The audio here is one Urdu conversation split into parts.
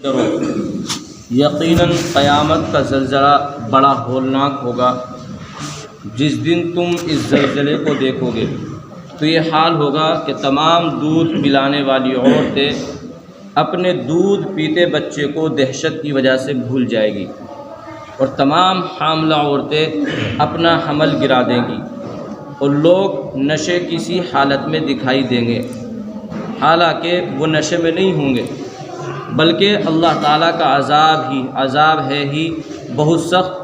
کرو، یقیناً قیامت کا زلزلہ بڑا ہولناک ہوگا۔ جس دن تم اس زلزلے کو دیکھو گے تو یہ حال ہوگا کہ تمام دودھ پلانے والی عورتیں اپنے دودھ پیتے بچے کو دہشت کی وجہ سے بھول جائے گی، اور تمام حاملہ عورتیں اپنا حمل گرا دیں گی، اور لوگ نشے کی سی حالت میں دکھائی دیں گے، حالانکہ وہ نشے میں نہیں ہوں گے، بلکہ اللہ تعالیٰ کا عذاب ہے ہی بہت سخت،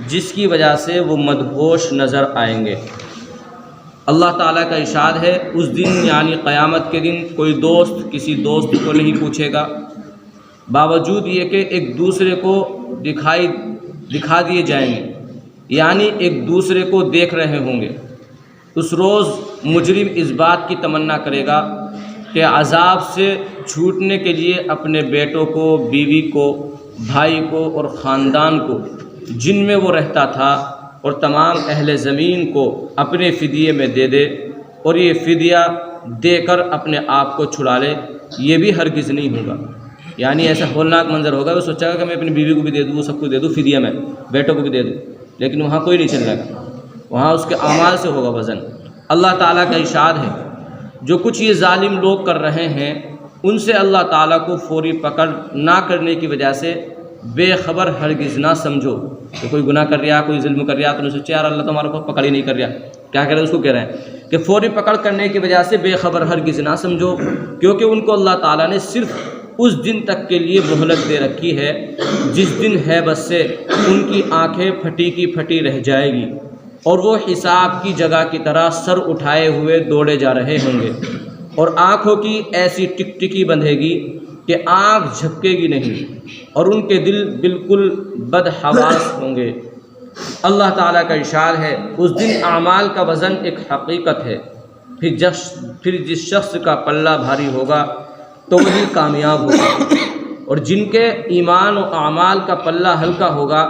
جس کی وجہ سے وہ مدہوش نظر آئیں گے۔ اللہ تعالیٰ کا ارشاد ہے، اس دن یعنی قیامت کے دن کوئی دوست کسی دوست کو نہیں پوچھے گا، باوجود یہ کہ ایک دوسرے کو دکھا دیے جائیں گے، یعنی ایک دوسرے کو دیکھ رہے ہوں گے۔ اس روز مجرم اس بات کی تمنا کرے گا کہ عذاب سے چھوٹنے کے لیے اپنے بیٹوں کو، بیوی کو، بھائی کو اور خاندان کو جن میں وہ رہتا تھا اور تمام اہل زمین کو اپنے فدیے میں دے دے، اور یہ فدیہ دے کر اپنے آپ کو چھڑا لے، یہ بھی ہرگز نہیں ہوگا۔ یعنی ایسا ہولناک منظر ہوگا، وہ سوچے گا کہ میں اپنی بیوی کو بھی دے دوں، وہ سب کو دے دوں فدیہ میں، بیٹوں کو بھی دے دوں، لیکن وہاں کوئی نہیں چل رہا گا، وہاں اس کے اعمال سے ہوگا وزن۔ اللہ تعالیٰ کا ارشاد ہے، جو کچھ یہ ظالم لوگ کر رہے ہیں ان سے اللہ تعالیٰ کو فوری پکڑ نہ کرنے کی وجہ سے بے خبر ہرگز نہ سمجھو۔ کہ کوئی گناہ کر رہا، کوئی ظلم کر رہا، تو نے سوچا یار اللہ تمہارے کو پکڑ ہی نہیں کر رہا، کیا کہہ رہے ہیں؟ اس کو کہہ رہے ہیں کہ فوری پکڑ کرنے کی وجہ سے بے خبر ہرگز نہ سمجھو، کیونکہ ان کو اللہ تعالیٰ نے صرف اس دن تک کے لیے مہلت دے رکھی ہے جس دن ہیبت سے ان کی آنکھیں پھٹی کی پھٹی رہ جائے گی، اور وہ حساب کی جگہ کی طرح سر اٹھائے ہوئے دوڑے جا رہے ہوں گے، اور آنکھوں کی ایسی ٹکٹکی بندھے گی کہ آنکھ جھپکے گی نہیں، اور ان کے دل بالکل بدحواس ہوں گے۔ اللہ تعالیٰ کا ارشاد ہے، اس دن اعمال کا وزن ایک حقیقت ہے، پھر جس شخص کا پلہ بھاری ہوگا تو وہی کامیاب ہوگا، اور جن کے ایمان و اعمال کا پلہ ہلکا ہوگا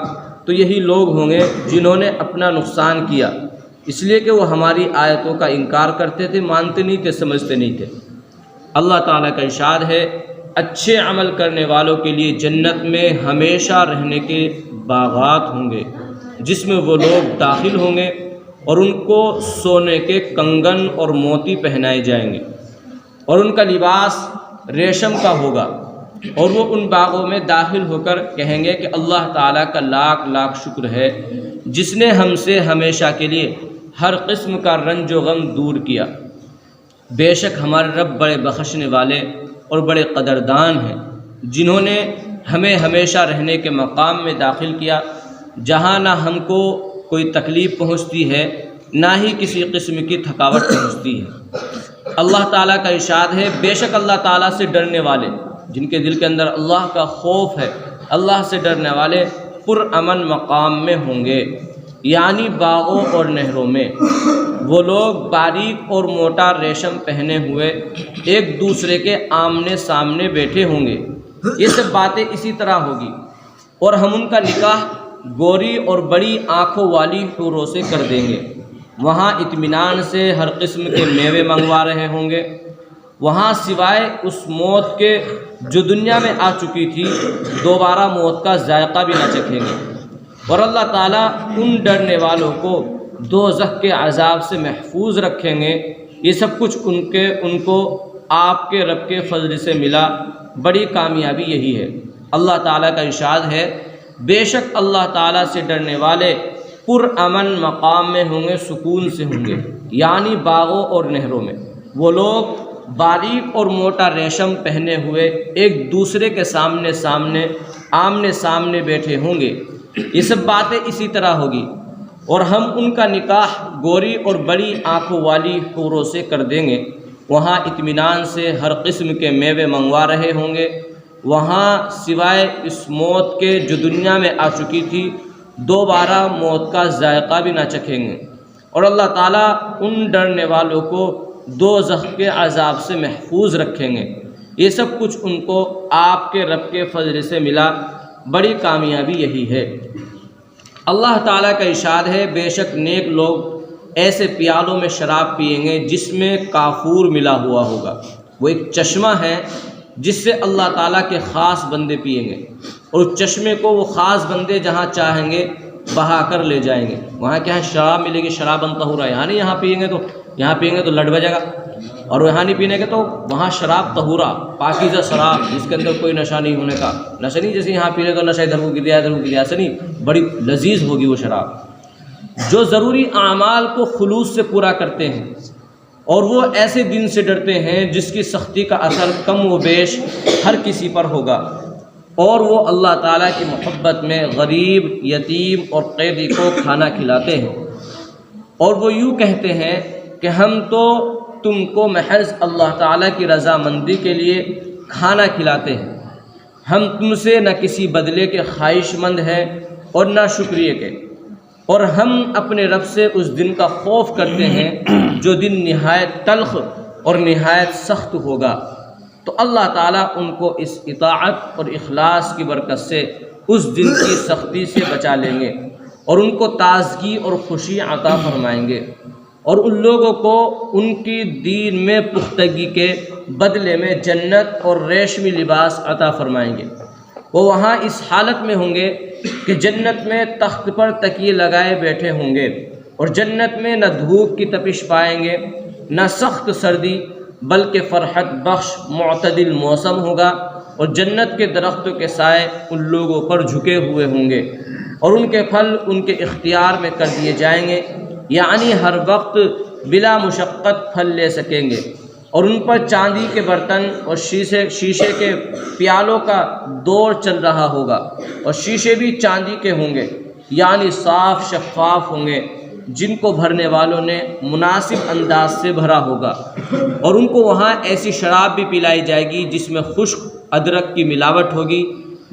تو یہی لوگ ہوں گے جنہوں نے اپنا نقصان کیا، اس لیے کہ وہ ہماری آیتوں کا انکار کرتے تھے، مانتے نہیں تھے، سمجھتے نہیں تھے۔ اللہ تعالیٰ کا ارشاد ہے، اچھے عمل کرنے والوں کے لیے جنت میں ہمیشہ رہنے کے باغات ہوں گے، جس میں وہ لوگ داخل ہوں گے، اور ان کو سونے کے کنگن اور موتی پہنائے جائیں گے، اور ان کا لباس ریشم کا ہوگا، اور وہ ان باغوں میں داخل ہو کر کہیں گے کہ اللہ تعالیٰ کا لاکھ لاکھ شکر ہے جس نے ہم سے ہمیشہ کے لیے ہر قسم کا رنج و غم دور کیا۔ بے شک ہمارے رب بڑے بخشنے والے اور بڑے قدردان ہیں، جنہوں نے ہمیں ہمیشہ رہنے کے مقام میں داخل کیا، جہاں نہ ہم کو کوئی تکلیف پہنچتی ہے نہ ہی کسی قسم کی تھکاوٹ پہنچتی ہے۔ اللہ تعالیٰ کا ارشاد ہے، بے شک اللہ تعالیٰ سے ڈرنے والے، جن کے دل کے اندر اللہ کا خوف ہے، اللہ سے ڈرنے والے پرامن مقام میں ہوں گے، یعنی باغوں اور نہروں میں۔ وہ لوگ باریک اور موٹا ریشم پہنے ہوئے ایک دوسرے کے آمنے سامنے بیٹھے ہوں گے، یہ سب باتیں اسی طرح ہوگی، اور ہم ان کا نکاح گوری اور بڑی آنکھوں والی حوروں سے کر دیں گے۔ وہاں اطمینان سے ہر قسم کے میوے منگوا رہے ہوں گے، وہاں سوائے اس موت کے جو دنیا میں آ چکی تھی دوبارہ موت کا ذائقہ بھی نہ چکھیں گے، اور اللہ تعالیٰ ان ڈرنے والوں کو دوزخ کے عذاب سے محفوظ رکھیں گے۔ یہ سب کچھ ان کو آپ کے رب کے فضل سے ملا، بڑی کامیابی یہی ہے۔ اللہ تعالیٰ کا ارشاد ہے، بے شک اللہ تعالیٰ سے ڈرنے والے پرامن مقام میں ہوں گے، سکون سے ہوں گے، یعنی باغوں اور نہروں میں۔ وہ لوگ باریک اور موٹا ریشم پہنے ہوئے ایک دوسرے کے آمنے سامنے بیٹھے ہوں گے، یہ سب باتیں اسی طرح ہوگی، اور ہم ان کا نکاح گوری اور بڑی آنکھوں والی حوروں سے کر دیں گے۔ وہاں اطمینان سے ہر قسم کے میوے منگوا رہے ہوں گے، وہاں سوائے اس موت کے جو دنیا میں آ چکی تھی دوبارہ موت کا ذائقہ بھی نہ چکھیں گے، اور اللہ تعالیٰ ان ڈرنے والوں کو دوزخ کے عذاب سے محفوظ رکھیں گے۔ یہ سب کچھ ان کو آپ کے رب کے فضل سے ملا، بڑی کامیابی یہی ہے۔ اللہ تعالیٰ کا ارشاد ہے، بے شک نیک لوگ ایسے پیالوں میں شراب پئیں گے جس میں کافور ملا ہوا ہوگا۔ وہ ایک چشمہ ہے جس سے اللہ تعالیٰ کے خاص بندے پئیں گے، اور اس چشمے کو وہ خاص بندے جہاں چاہیں گے بہا کر لے جائیں گے۔ وہاں کیا ہے؟ شراب ملے گی، شرابًا طہورا، یہاں نہیں یہاں پئیں گے تو لٹ بجے گا، اور یہاں نہیں پینے کے تو وہاں شراب طہورا، پاکیزہ شراب جس کے اندر کوئی نشہ نہیں ہونے کا، نشہ نہیں جیسے یہاں پینے تو نشہ ادھر کو گر گیا ایسا نہیں، بڑی لذیذ ہوگی وہ شراب۔ جو ضروری اعمال کو خلوص سے پورا کرتے ہیں اور وہ ایسے دن سے ڈرتے ہیں جس کی سختی کا اثر کم و بیش ہر کسی پر ہوگا، اور وہ اللہ تعالیٰ کی محبت میں غریب، یتیم اور قیدی کو کھانا کھلاتے ہیں، اور وہ یوں کہتے ہیں کہ ہم تو تم کو محض اللہ تعالیٰ کی رضامندی کے لیے کھانا کھلاتے ہیں، ہم تم سے نہ کسی بدلے کے خواہش مند ہیں اور نہ شکریہ کے، اور ہم اپنے رب سے اس دن کا خوف کرتے ہیں جو دن نہایت تلخ اور نہایت سخت ہوگا۔ تو اللہ تعالیٰ ان کو اس اطاعت اور اخلاص کی برکت سے اس دن کی سختی سے بچا لیں گے، اور ان کو تازگی اور خوشی عطا فرمائیں گے، اور ان لوگوں کو ان کی دین میں پختگی کے بدلے میں جنت اور ریشمی لباس عطا فرمائیں گے۔ وہ وہاں اس حالت میں ہوں گے کہ جنت میں تخت پر تکیے لگائے بیٹھے ہوں گے، اور جنت میں نہ دھوپ کی تپش پائیں گے نہ سخت سردی، بلکہ فرحت بخش معتدل موسم ہوگا، اور جنت کے درختوں کے سائے ان لوگوں پر جھکے ہوئے ہوں گے، اور ان کے پھل ان کے اختیار میں کر دیے جائیں گے، یعنی ہر وقت بلا مشقت پھل لے سکیں گے، اور ان پر چاندی کے برتن اور شیشے کے پیالوں کا دور چل رہا ہوگا، اور شیشے بھی چاندی کے ہوں گے، یعنی صاف شفاف ہوں گے، جن کو بھرنے والوں نے مناسب انداز سے بھرا ہوگا، اور ان کو وہاں ایسی شراب بھی پلائی جائے گی جس میں خشک ادرک کی ملاوٹ ہوگی،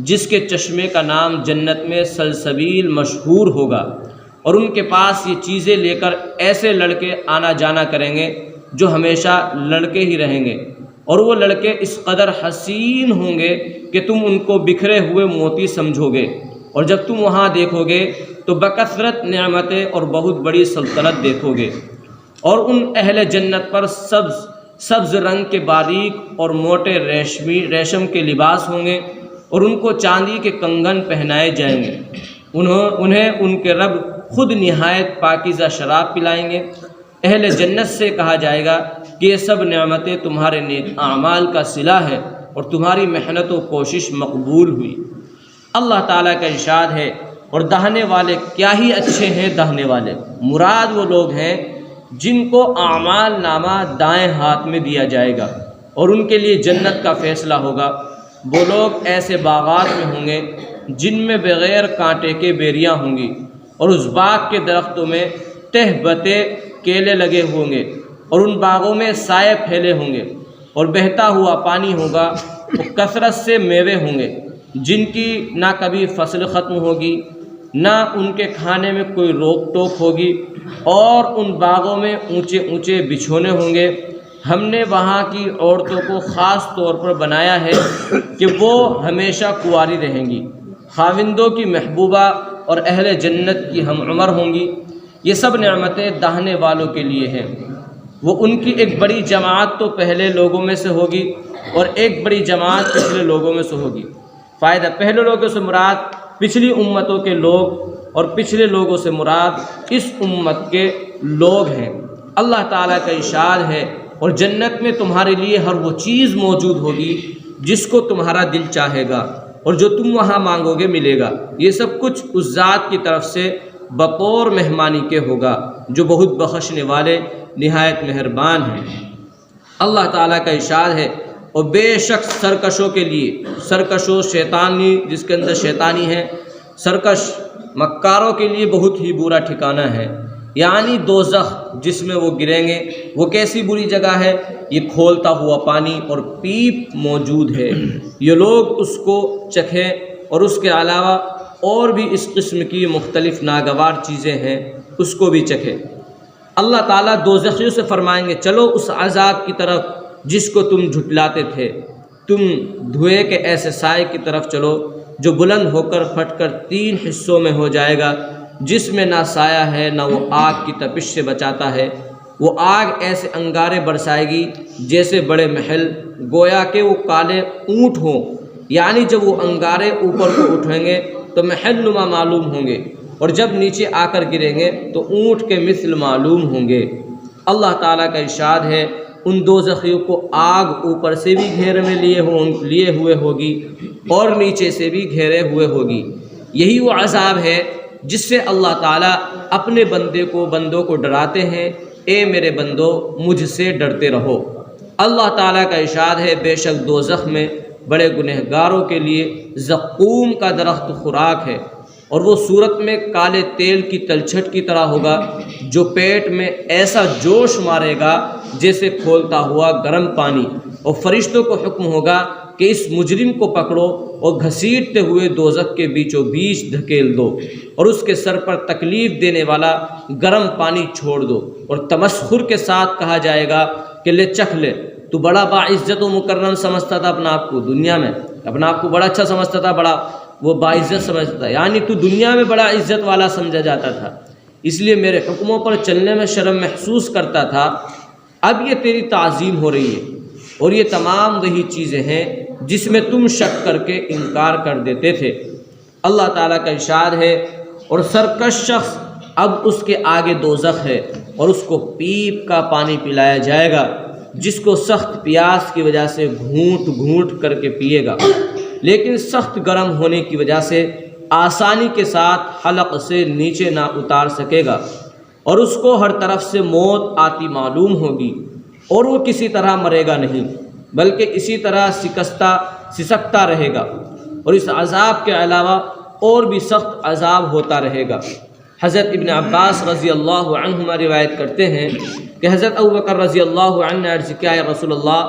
جس کے چشمے کا نام جنت میں سلسبیل مشہور ہوگا، اور ان کے پاس یہ چیزیں لے کر ایسے لڑکے آنا جانا کریں گے جو ہمیشہ لڑکے ہی رہیں گے، اور وہ لڑکے اس قدر حسین ہوں گے کہ تم ان کو بکھرے ہوئے موتی سمجھو گے، اور جب تم وہاں دیکھو گے تو بکثرت نعمتیں اور بہت بڑی سلطنت دیکھو گے، اور ان اہل جنت پر سبز رنگ کے باریک اور موٹے ریشم کے لباس ہوں گے، اور ان کو چاندی کے کنگن پہنائے جائیں گے، انہیں ان کے رب خود نہایت پاکیزہ شراب پلائیں گے۔ اہل جنت سے کہا جائے گا کہ یہ سب نعمتیں تمہارے نیک اعمال کا صلہ ہے، اور تمہاری محنت و کوشش مقبول ہوئی۔ اللہ تعالیٰ کا ارشاد ہے، اور دہنے والے کیا ہی اچھے ہیں دہنے والے، مراد وہ لوگ ہیں جن کو اعمال نامہ دائیں ہاتھ میں دیا جائے گا، اور ان کے لیے جنت کا فیصلہ ہوگا۔ وہ لوگ ایسے باغات میں ہوں گے جن میں بغیر کانٹے کے بیریاں ہوں گی، اور اس باغ کے درختوں میں تہ بتے کیلے لگے ہوں گے، اور ان باغوں میں سائے پھیلے ہوں گے، اور بہتا ہوا پانی ہوگا، اور کثرت سے میوے ہوں گے جن کی نہ کبھی فصل ختم ہوگی، نہ ان کے کھانے میں کوئی روک ٹوک ہوگی، اور ان باغوں میں اونچے اونچے بچھونے ہوں گے۔ ہم نے وہاں کی عورتوں کو خاص طور پر بنایا ہے کہ وہ ہمیشہ کنواری رہیں گی، خاوندوں کی محبوبہ اور اہل جنت کی ہم عمر ہوں گی۔ یہ سب نعمتیں داہنے والوں کے لیے ہیں۔ وہ ان کی ایک بڑی جماعت تو پہلے لوگوں میں سے ہوگی، اور ایک بڑی جماعت پچھلے لوگوں میں سے ہوگی۔ فائدہ، پہلے لوگوں سے مراد پچھلی امتوں کے لوگ، اور پچھلے لوگوں سے مراد اس امت کے لوگ ہیں۔ اللہ تعالیٰ کا ارشاد ہے، اور جنت میں تمہارے لیے ہر وہ چیز موجود ہوگی جس کو تمہارا دل چاہے گا، اور جو تم وہاں مانگو گے ملے گا۔ یہ سب کچھ اس ذات کی طرف سے بطور مہمانی کے ہوگا جو بہت بخشنے والے نہایت مہربان ہیں۔ اللہ تعالیٰ کا ارشاد ہے، اور بے شک سرکشوں کے لیے، سرکشوں شیطانی جس کے اندر شیطانی ہے، سرکش مکاروں کے لیے بہت ہی برا ٹھکانہ ہے، یعنی دوزخ جس میں وہ گریں گے۔ وہ کیسی بری جگہ ہے؟ یہ کھولتا ہوا پانی اور پیپ موجود ہے، یہ لوگ اس کو چکھیں، اور اس کے علاوہ اور بھی اس قسم کی مختلف ناگوار چیزیں ہیں، اس کو بھی چکھیں۔ اللہ تعالیٰ دوزخیوں سے فرمائیں گے، چلو اس عذاب کی طرف جس کو تم جھٹلاتے تھے، تم دھوئے کے ایسے سائے کی طرف چلو جو بلند ہو کر پھٹ کر 3 حصوں میں ہو جائے گا، جس میں نہ سایہ ہے نہ وہ آگ کی تپش سے بچاتا ہے، وہ آگ ایسے انگارے برسائے گی جیسے بڑے محل، گویا کہ وہ کالے اونٹ ہوں، یعنی جب وہ انگارے اوپر کو اٹھیں گے تو محل نما معلوم ہوں گے، اور جب نیچے آ کر گریں گے تو اونٹ کے مثل معلوم ہوں گے۔ اللہ تعالیٰ کا ارشاد ہے ان دوزخیوں کو آگ اوپر سے بھی گھیرے میں لیے ہوئے ہوگی اور نیچے سے بھی گھیرے ہوئے ہوگی۔ یہی وہ عذاب ہے جس سے اللہ تعالیٰ اپنے بندوں کو ڈراتے ہیں، اے میرے بندو مجھ سے ڈرتے رہو۔ اللہ تعالیٰ کا ارشاد ہے بے شک دوزخ میں بڑے گنہگاروں کے لیے زقوم کا درخت خوراک ہے، اور وہ صورت میں کالے تیل کی تلچھٹ کی طرح ہوگا جو پیٹ میں ایسا جوش مارے گا جیسے کھولتا ہوا گرم پانی، اور فرشتوں کو حکم ہوگا کہ اس مجرم کو پکڑو اور گھسیٹتے ہوئے دوزخ کے بیچوں بیچ دھکیل دو، اور اس کے سر پر تکلیف دینے والا گرم پانی چھوڑ دو، اور تمسخر کے ساتھ کہا جائے گا کہ لے چکھ لے، تو بڑا باعزت و مکرم سمجھتا تھا اپنا آپ کو، دنیا میں اپنا آپ کو بڑا اچھا سمجھتا تھا، بڑا وہ باعزت سمجھتا تھا، یعنی تو دنیا میں بڑا عزت والا سمجھا جاتا تھا، اس لیے میرے حکموں پر چلنے میں شرم محسوس کرتا تھا۔ اب یہ تیری تعظیم ہو رہی ہے، اور یہ تمام وہی چیزیں ہیں جس میں تم شک کر کے انکار کر دیتے تھے۔ اللہ تعالیٰ کا ارشاد ہے اور سرکش شخص اب اس کے آگے دوزخ ہے، اور اس کو پیپ کا پانی پلایا جائے گا جس کو سخت پیاس کی وجہ سے گھونٹ گھونٹ کر کے پیے گا، لیکن سخت گرم ہونے کی وجہ سے آسانی کے ساتھ حلق سے نیچے نہ اتار سکے گا، اور اس کو ہر طرف سے موت آتی معلوم ہوگی، اور وہ کسی طرح مرے گا نہیں بلکہ اسی طرح سسکتا رہے گا، اور اس عذاب کے علاوہ اور بھی سخت عذاب ہوتا رہے گا۔ حضرت ابن عباس رضی اللہ عنہما روایت کرتے ہیں کہ حضرت ابوبکر رضی اللہ عنہ نے عرض کیا یا رسول اللہ،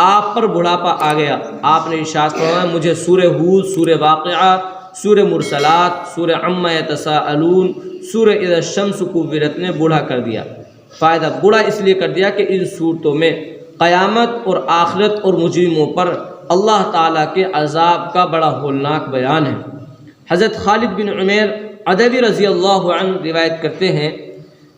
آپ پر بڑھاپا آ گیا، آپ نے ارشاد فرمایا مجھے سورہ ہود، سورہ واقعہ، سورہ مرسلات، سورہ عما یتساءلون، سورہ اذا الشمس کورت نے بوڑھا کر دیا۔ فائدہ بوڑھا اس لیے کر دیا کہ ان صورتوں میں قیامت اور آخرت اور مجرموں پر اللہ تعالیٰ کے عذاب کا بڑا ہولناک بیان ہے۔ حضرت خالد بن عمیر عدوی رضی اللہ عنہ روایت کرتے ہیں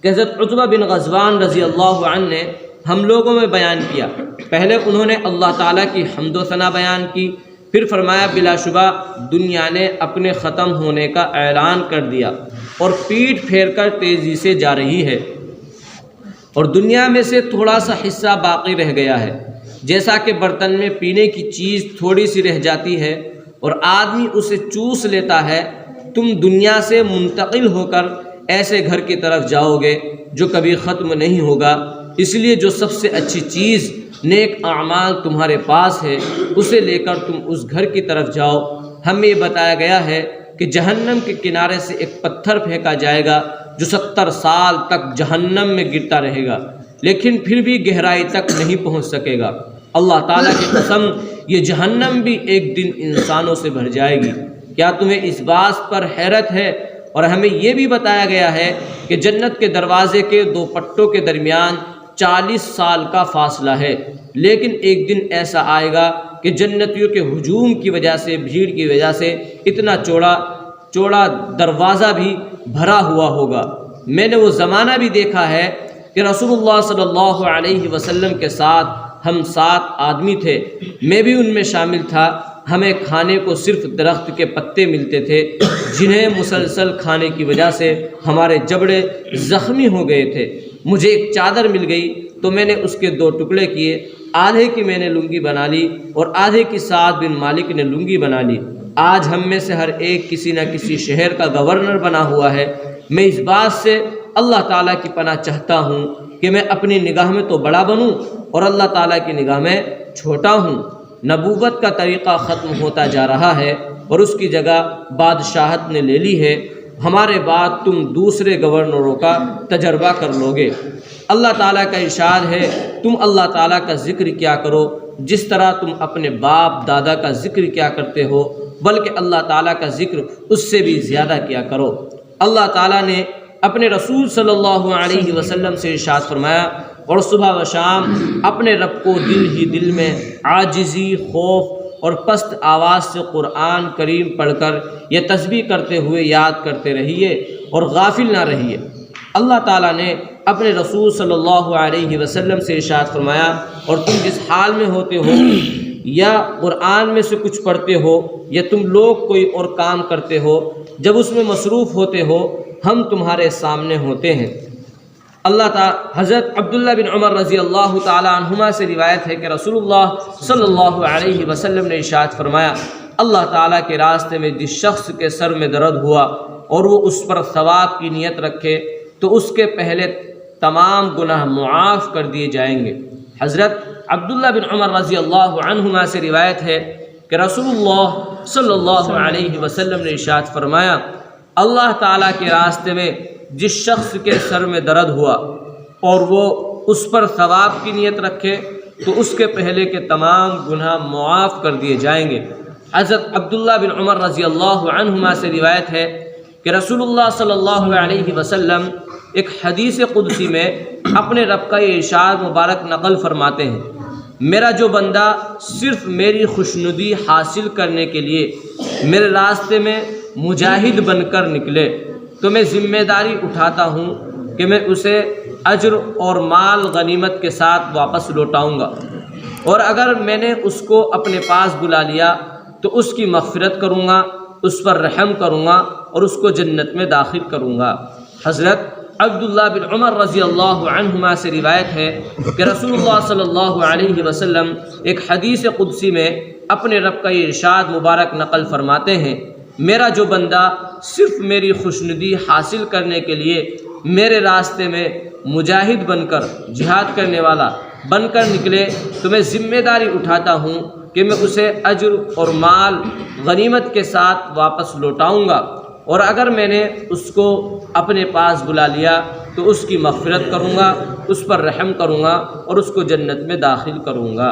کہ حضرت عتبہ بن غزوان رضی اللہ عنہ نے ہم لوگوں میں بیان کیا، پہلے انہوں نے اللہ تعالیٰ کی حمد و ثنا بیان کی، پھر فرمایا بلا شبہ دنیا نے اپنے ختم ہونے کا اعلان کر دیا اور پیٹ پھیر کر تیزی سے جا رہی ہے، اور دنیا میں سے تھوڑا سا حصہ باقی رہ گیا ہے، جیسا کہ برتن میں پینے کی چیز تھوڑی سی رہ جاتی ہے اور آدمی اسے چوس لیتا ہے، تم دنیا سے منتقل ہو کر ایسے گھر کی طرف جاؤ گے جو کبھی ختم نہیں ہوگا، اس لیے جو سب سے اچھی چیز نیک اعمال تمہارے پاس ہے اسے لے کر تم اس گھر کی طرف جاؤ۔ ہمیں یہ بتایا گیا ہے کہ جہنم کے کنارے سے ایک پتھر پھینکا جائے گا جو 70 سال تک جہنم میں گرتا رہے گا، لیکن پھر بھی گہرائی تک نہیں پہنچ سکے گا۔ اللہ تعالیٰ کی قسم یہ جہنم بھی ایک دن انسانوں سے بھر جائے گی۔ کیا تمہیں اس بات پر حیرت ہے؟ اور ہمیں یہ بھی بتایا گیا ہے کہ جنت کے دروازے کے 2 پٹوں کے درمیان 40 سال کا فاصلہ ہے، لیکن ایک دن ایسا آئے گا کہ جنتیوں کے ہجوم کی وجہ سے، بھیڑ کی وجہ سے اتنا چوڑا دروازہ بھی بھرا ہوا ہوگا۔ میں نے وہ زمانہ بھی دیکھا ہے کہ رسول اللہ صلی اللہ علیہ وسلم کے ساتھ ہم 7 آدمی تھے، میں بھی ان میں شامل تھا۔ ہمیں کھانے کو صرف درخت کے پتے ملتے تھے جنہیں مسلسل کھانے کی وجہ سے ہمارے جبڑے زخمی ہو گئے تھے۔ مجھے ایک چادر مل گئی تو میں نے اس کے 2 ٹکڑے کیے، آدھے کی میں نے لنگی بنا لی اور آدھے کی سعد بن مالک نے لنگی بنا لی۔ آج ہم میں سے ہر ایک کسی نہ کسی شہر کا گورنر بنا ہوا ہے۔ میں اس بات سے اللہ تعالیٰ کی پناہ چاہتا ہوں کہ میں اپنی نگاہ میں تو بڑا بنوں اور اللہ تعالیٰ کی نگاہ میں چھوٹا ہوں۔ نبوت کا طریقہ ختم ہوتا جا رہا ہے اور اس کی جگہ بادشاہت نے لے لی ہے۔ ہمارے بعد تم دوسرے گورنروں کا تجربہ کر لو گے۔ اللہ تعالیٰ کا ارشاد ہے تم اللہ تعالیٰ کا ذکر کیا کرو جس طرح تم اپنے باپ دادا کا ذکر کیا کرتے ہو، بلکہ اللہ تعالیٰ کا ذکر اس سے بھی زیادہ کیا کرو۔ اللہ تعالیٰ نے اپنے رسول صلی اللہ علیہ وسلم سے ارشاد فرمایا اور صبح و شام اپنے رب کو دل ہی دل میں عاجزی، خوف اور پست آواز سے قرآن کریم پڑھ کر یہ تسبیح کرتے ہوئے یاد کرتے رہیے اور غافل نہ رہیے۔ اللہ تعالیٰ نے اپنے رسول صلی اللہ علیہ وسلم سے ارشاد فرمایا، اور تم جس حال میں ہوتے ہو، یا قرآن میں سے کچھ پڑھتے ہو یا تم لوگ کوئی اور کام کرتے ہو، جب اس میں مصروف ہوتے ہو ہم تمہارے سامنے ہوتے ہیں۔ اللہ تعالیٰ حضرت عبداللہ بن عمر رضی اللہ تعالیٰ عنہما سے روایت ہے کہ رسول اللہ صلی اللہ علیہ وسلم نے ارشاد فرمایا، اللہ تعالیٰ کے راستے میں جس شخص کے سر میں درد ہوا اور وہ اس پر ثواب کی نیت رکھے تو اس کے پہلے تمام گناہ معاف کر دیے جائیں گے۔ حضرت عبداللہ بن عمر رضی اللہ عنہما سے روایت ہے کہ رسول اللہ صلی اللہ علیہ وسلم نے ارشاد فرمایا، اللہ تعالیٰ کے راستے میں جس شخص کے سر میں درد ہوا اور وہ اس پر ثواب کی نیت رکھے تو اس کے پہلے کے تمام گناہ معاف کر دیے جائیں گے۔ حضرت عبداللہ بن عمر رضی اللہ عنہما سے روایت ہے کہ رسول اللہ صلی اللہ علیہ وسلم ایک حدیث قدسی میں اپنے رب کا یہ ارشاد مبارک نقل فرماتے ہیں، میرا جو بندہ صرف میری خوشنودی حاصل کرنے کے لیے میرے راستے میں مجاہد بن کر نکلے تو میں ذمہ داری اٹھاتا ہوں کہ میں اسے اجر اور مال غنیمت کے ساتھ واپس لوٹاؤں گا، اور اگر میں نے اس کو اپنے پاس بلا لیا تو اس کی مغفرت کروں گا، اس پر رحم کروں گا اور اس کو جنت میں داخل کروں گا۔ حضرت عبداللہ بن عمر رضی اللہ عنہما سے روایت ہے کہ رسول اللہ صلی اللہ علیہ وسلم ایک حدیث قدسی میں اپنے رب کا یہ ارشاد مبارک نقل فرماتے ہیں، میرا جو بندہ صرف میری خوشنودی حاصل کرنے کے لیے میرے راستے میں مجاہد بن کر جہاد کرنے والا بن کر نکلے تو میں ذمہ داری اٹھاتا ہوں کہ میں اسے اجر اور مال غنیمت کے ساتھ واپس لوٹاؤں گا، اور اگر میں نے اس کو اپنے پاس بلا لیا تو اس کی مغفرت کروں گا، اس پر رحم کروں گا اور اس کو جنت میں داخل کروں گا۔